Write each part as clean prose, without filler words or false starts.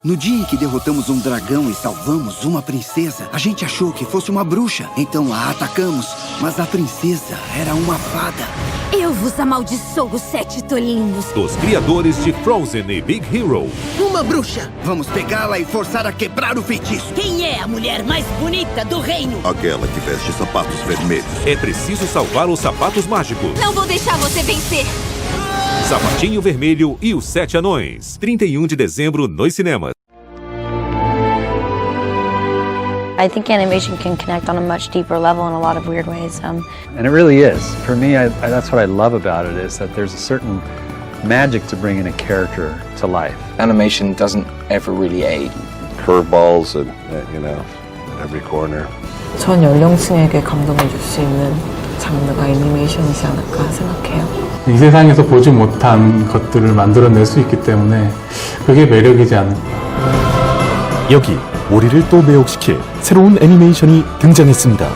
No dia em que derrotamos um dragão e salvamos uma princesa, a gente achou que fosse uma bruxa. Então a atacamos, mas a princesa era uma fada. Eu vos amaldiçoo, 7 tolinhos. Dos criadores de Frozen e Big Hero. Uma bruxa! Vamos pegá-la e forçar a quebrar o feitiço. Quem é a mulher mais bonita do reino? Aquela que veste sapatos vermelhos. É preciso salvar os sapatos mágicos. Não vou deixar você vencer. Sapatinho Vermelho e os 7 Anões. 31 de dezembro nos cinemas. I think animation can connect on a much deeper level in a lot of weird ways. And it really is. For me, that's what I love about it, is that there's a certain magic to bringing a character to life. Animation doesn't ever really age. Curveballs at every corner. 전 연령층에게 감동을 줄 수 있는 장르가 애니메이션이지 않을까 생각해요. 이 세상에서 보지 못한 것들을 만들어낼 수 있기 때문에 그게 매력이지 않을까. 여기 우리를 또 매혹시킬 새로운 애니메이션이 등장했습니다.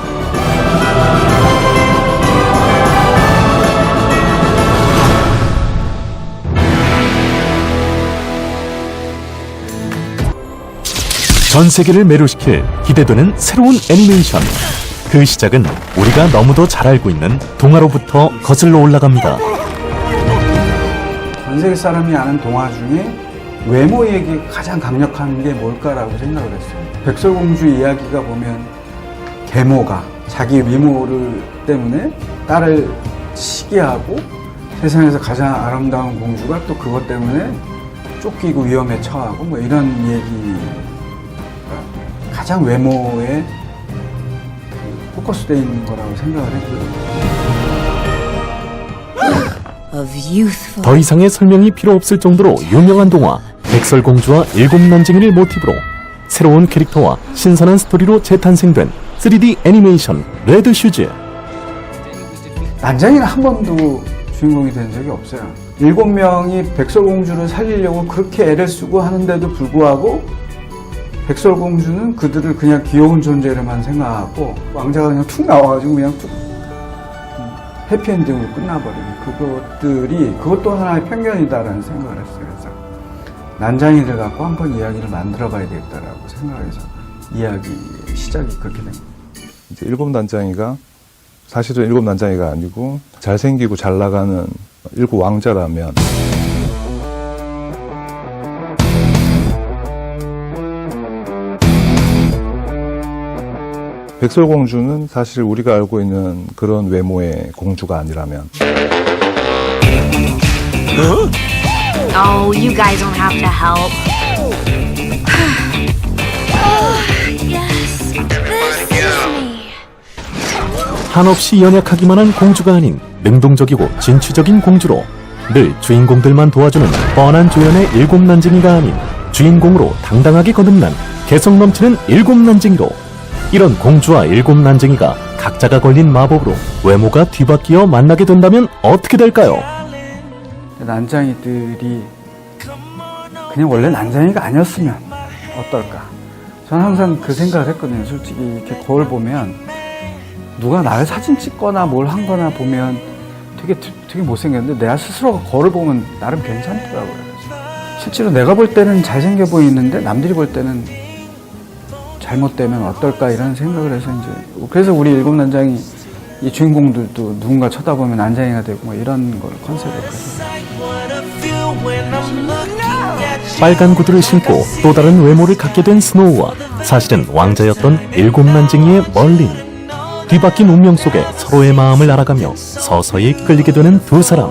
전 세계를 매료시킬 기대되는 새로운 애니메이션. 그 시작은 우리가 너무도 잘 알고 있는 동화로부터 거슬러 올라갑니다. 전 세계 사람이 아는 동화 중에 외모에게 가장 강력한 게 뭘까라고 생각을 했어요. 백설공주 이야기가 보면 계모가 자기 외모를 때문에 딸을 시기하고 세상에서 가장 아름다운 공주가 또 그것 때문에 쫓기고 위험에 처하고 뭐 이런 얘기가 가장 외모에 포커스되어 있는 거라고 생각을 했고요. 더 이상의 설명이 필요 없을 정도로 유명한 동화 백설공주와 일곱 난쟁이를 모티브로 새로운 캐릭터와 신선한 스토리로 재탄생된 3D 애니메이션 레드 슈즈. 난쟁이는 한 번도 주인공이 된 적이 없어요. 7명이 백설공주를 살리려고 그렇게 애를 쓰고 하는데도 불구하고 백설공주는 그들을 그냥 귀여운 존재로만 생각하고 왕자가 그냥 툭 나와가지고 그냥 툭 해피엔딩으로 끝나버리는 그것도 하나의 편견이다라는 생각을 했어요. 그래서 난장이들 갖고 한번 이야기를 만들어봐야 되겠다라고 생각해서 이야기 시작이 그렇게 된 거예요. 이제 일곱 난장이가 사실은 일곱 난장이가 아니고 잘생기고 잘 나가는 일곱 왕자라면 백설공주는 사실 우리가 알고 있는 그런 외모의 공주가 아니라면 Oh, you guys don't have to help. Yes, this is me. 한없이 연약하기만 한 공주가 아닌 능동적이고 진취적인 공주로 늘 주인공들만 도와주는 뻔한 조연의 일곱 난쟁이가 아닌 주인공으로 당당하게 거듭난 개성 넘치는 일곱 난쟁이로 이런 공주와 일곱 난쟁이가 각자가 걸린 마법으로 외모가 뒤바뀌어 만나게 된다면 어떻게 될까요? 난장이들이 그냥 원래 난장이가 아니었으면 어떨까? 저는 항상 그 생각을 했거든요. 솔직히 이렇게 거울 보면 누가 나를 사진 찍거나 뭘 한 거나 보면 되게 못생겼는데 내가 스스로가 거울 보면 나름 괜찮더라고요. 실제로 내가 볼 때는 잘생겨 보이는데 남들이 볼 때는 잘못되면 어떨까 이런 생각을 해서 이제 그래서 우리 일곱 난장이 이 주인공들도 누군가 쳐다보면 난장이가 되고 뭐 이런 걸 컨셉으로 해서 빨간 구두를 신고 또 다른 외모를 갖게 된 스노우와 사실은 왕자였던 일곱 난쟁이의 멀린 뒤바뀐 운명 속에 서로의 마음을 알아가며 서서히 끌리게 되는 두 사람.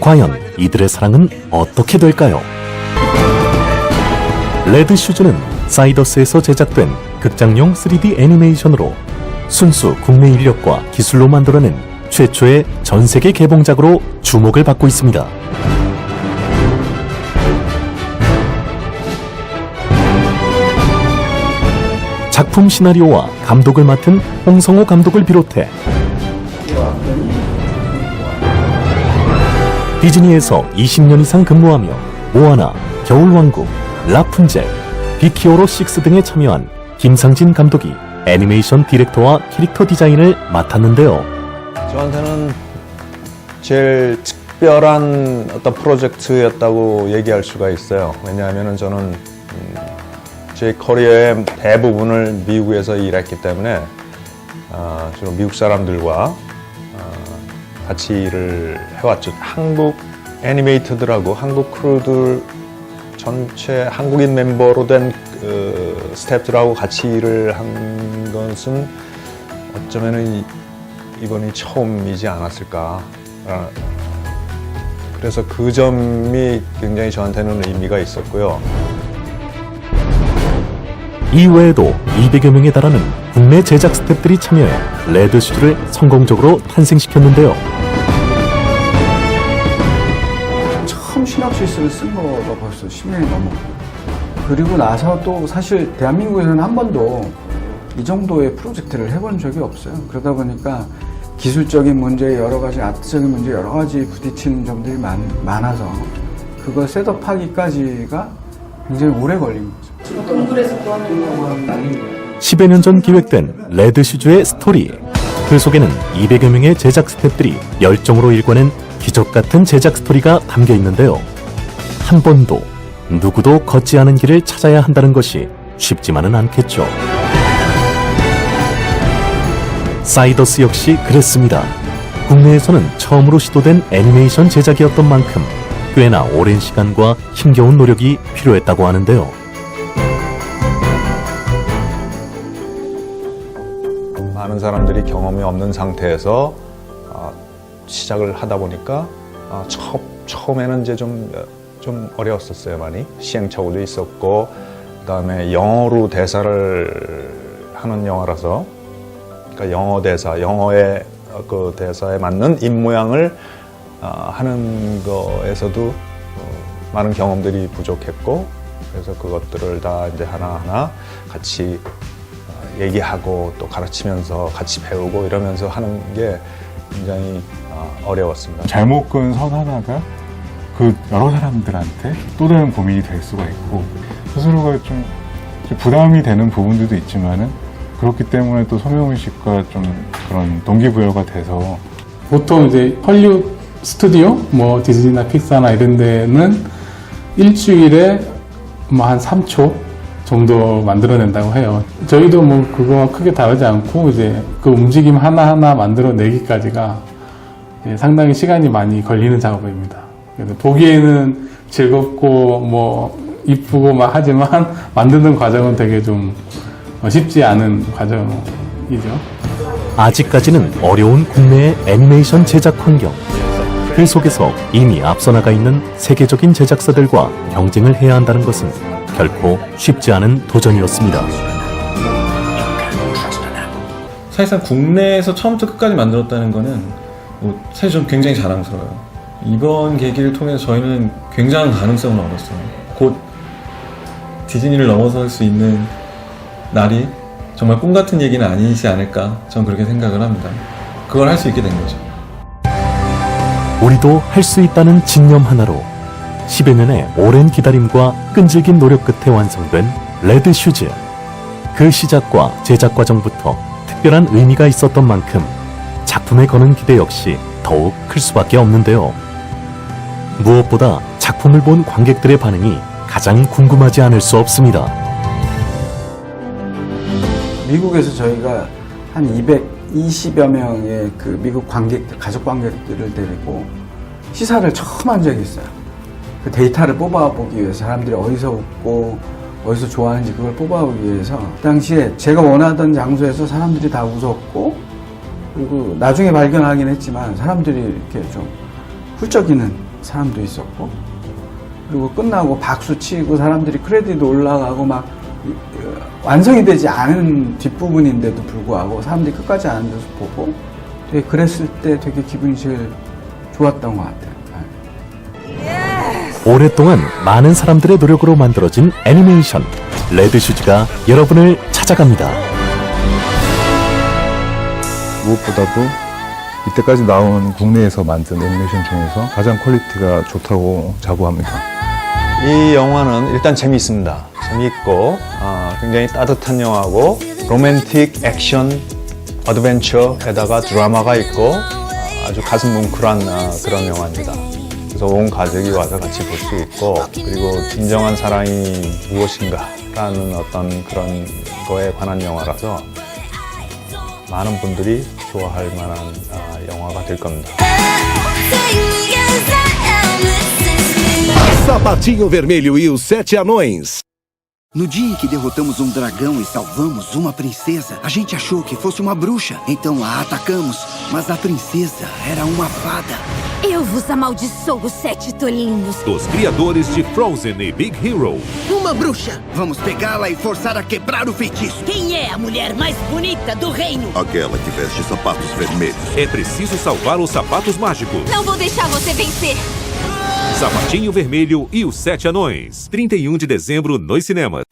과연 이들의 사랑은 어떻게 될까요? 레드 슈즈는 사이더스에서 제작된 극장용 3D 애니메이션으로 순수 국내 인력과 기술로 만들어낸 최초의 전세계 개봉작으로 주목을 받고 있습니다. 작품 시나리오와 감독을 맡은 홍성호 감독을 비롯해 디즈니에서 20년 이상 근무하며 모아나, 겨울왕국, 라푼젤, 빅히어로 6 등에 참여한 김상진 감독이 애니메이션 디렉터와 캐릭터 디자인을 맡았는데요. 저한테는 제일 특별한 어떤 프로젝트였다고 얘기할 수가 있어요. 왜냐하면 저는 제 커리어의 대부분을 미국에서 일했기 때문에 주로 미국 사람들과 같이 일을 해왔죠. 한국 애니메이터들하고 한국 크루들 전체 한국인 멤버로 된 스태프들하고 같이 일을 한 것은 어쩌면은 이번이 처음이지 않았을까. 그래서 그 점이 굉장히 저한테는 의미가 있었고요. 이외에도 200여 명에 달하는 국내 제작 스태프들이 참여해 레드슈즈를 성공적으로 탄생시켰는데요. 처음 시놉시스를 쓴 거가 벌써 10년이 넘었고, 그리고 나서 또 사실 대한민국에서는 한 번도 이 정도의 프로젝트를 해본 적이 없어요. 그러다 보니까 기술적인 문제, 여러 가지 아트적인 문제, 여러 가지 부딪히는 점들이 많아서 그걸 셋업하기까지가 굉장히 오래 걸린 거죠. 동굴에서 구하는 거 난리. 10여 년 전 기획된 레드슈즈의 스토리. 그 속에는 200여 명의 제작 스태프들이 열정으로 일궈낸 기적 같은 제작 스토리가 담겨 있는데요. 한 번도 누구도 걷지 않은 길을 찾아야 한다는 것이 쉽지만은 않겠죠. 사이더스 역시 그랬습니다. 국내에서는 처음으로 시도된 애니메이션 제작이었던 만큼 꽤나 오랜 시간과 힘겨운 노력이 필요했다고 하는데요. 많은 사람들이 경험이 없는 상태에서 시작을 하다 보니까 처음에는 이제 좀 어려웠었어요. 많이 시행착오도 있었고, 그다음에 영어로 대사를 하는 영화라서, 그러니까 영어 대사, 영어의 그 대사에 맞는 입 모양을 하는 거에서도 많은 경험들이 부족했고, 그래서 그것들을 다 이제 하나하나 같이 얘기하고 또 가르치면서 같이 배우고 이러면서 하는 게 굉장히 어려웠습니다. 잘못 건 선 하나가 그 여러 사람들한테 또 다른 고민이 될 수가 있고, 스스로가 좀 부담이 되는 부분들도 있지만은, 그렇기 때문에 또 소명의식과 좀 그런 동기부여가 돼서, 보통 이제 헐리우드 스튜디오, 뭐 디즈니나 픽사나 이런 데는 일주일에 뭐 한 3초 정도 만들어낸다고 해요. 저희도 뭐 그거와 크게 다르지 않고 이제 그 움직임 하나하나 만들어내기까지가 상당히 시간이 많이 걸리는 작업입니다. 그래서 보기에는 즐겁고 뭐 이쁘고 막 하지만 만드는 과정은 되게 좀 쉽지 않은 과정이죠. 아직까지는 어려운 국내의 애니메이션 제작 환경. 그 속에서 이미 앞서 나가 있는 세계적인 제작사들과 경쟁을 해야 한다는 것은 결코 쉽지 않은 도전이었습니다. 사실상 국내에서 처음부터 끝까지 만들었다는 거는 사실 좀 굉장히 자랑스러워요. 이번 계기를 통해서 저희는 굉장한 가능성을 얻었어요. 곧 디즈니를 넘어설 수 있는 날이 정말 꿈 같은 얘기는 아니지 않을까, 전 그렇게 생각을 합니다. 그걸 할 수 있게 된 거죠. 우리도 할 수 있다는 집념 하나로 10여 년의 오랜 기다림과 끈질긴 노력 끝에 완성된 레드슈즈. 그 시작과 제작 과정부터 특별한 의미가 있었던 만큼 작품에 거는 기대 역시 더욱 클 수밖에 없는데요. 무엇보다 작품을 본 관객들의 반응이 가장 궁금하지 않을 수 없습니다. 미국에서 저희가 한 220여 명의 그 미국 관객들, 가족 관객들을 데리고 시사를 처음 한 적이 있어요. 그 데이터를 뽑아보기 위해서, 사람들이 어디서 웃고 어디서 좋아하는지 그걸 뽑아보기 위해서, 그 당시에 제가 원하던 장소에서 사람들이 다 웃었고, 그리고 나중에 발견하긴 했지만 사람들이 이렇게 좀 훌쩍이는 사람도 있었고, 그리고 끝나고 박수 치고 사람들이 크레딧 올라가고 막 완성이 되지 않은 뒷부분인데도 불구하고 사람들이 끝까지 앉아서 보고, 되게 그랬을 때 되게 기분이 제일 좋았던 것 같아요. 오랫동안 많은 사람들의 노력으로 만들어진 애니메이션 레드슈즈가 여러분을 찾아갑니다. 무엇보다도 이때까지 나온 국내에서 만든 애니메이션 중에서 가장 퀄리티가 좋다고 자부합니다. 이 영화는 일단 재미있습니다. 재미있고 굉장히 따뜻한 영화고, 로맨틱, 액션, 어드벤처에다가 드라마가 있고 아주 가슴 뭉클한 그런 영화입니다. 그래서 온 가족이 와서 같이 볼 수 있고, 그리고 진정한 사랑이 무엇인가라는 어떤 그런 거에 관한 영화라서 많은 분들이 좋아할 만한 영화가 될 겁니다. Sapatinho Vermelho e os Sete Anões. No dia em que derrotamos um dragão e salvamos uma princesa, a gente achou que fosse uma bruxa. Então a atacamos, mas a princesa era uma fada. Eu vos amaldiçoo, sete tolinhos. Dos criadores de Frozen e Big Hero. Uma bruxa! Vamos pegá-la e forçar a quebrar o feitiço. Quem é a mulher mais bonita do reino? Aquela que veste sapatos vermelhos. É preciso salvar os sapatos mágicos. Não vou deixar você vencer. Sapatinho Vermelho e os Sete Anões. 31 de dezembro nos cinemas.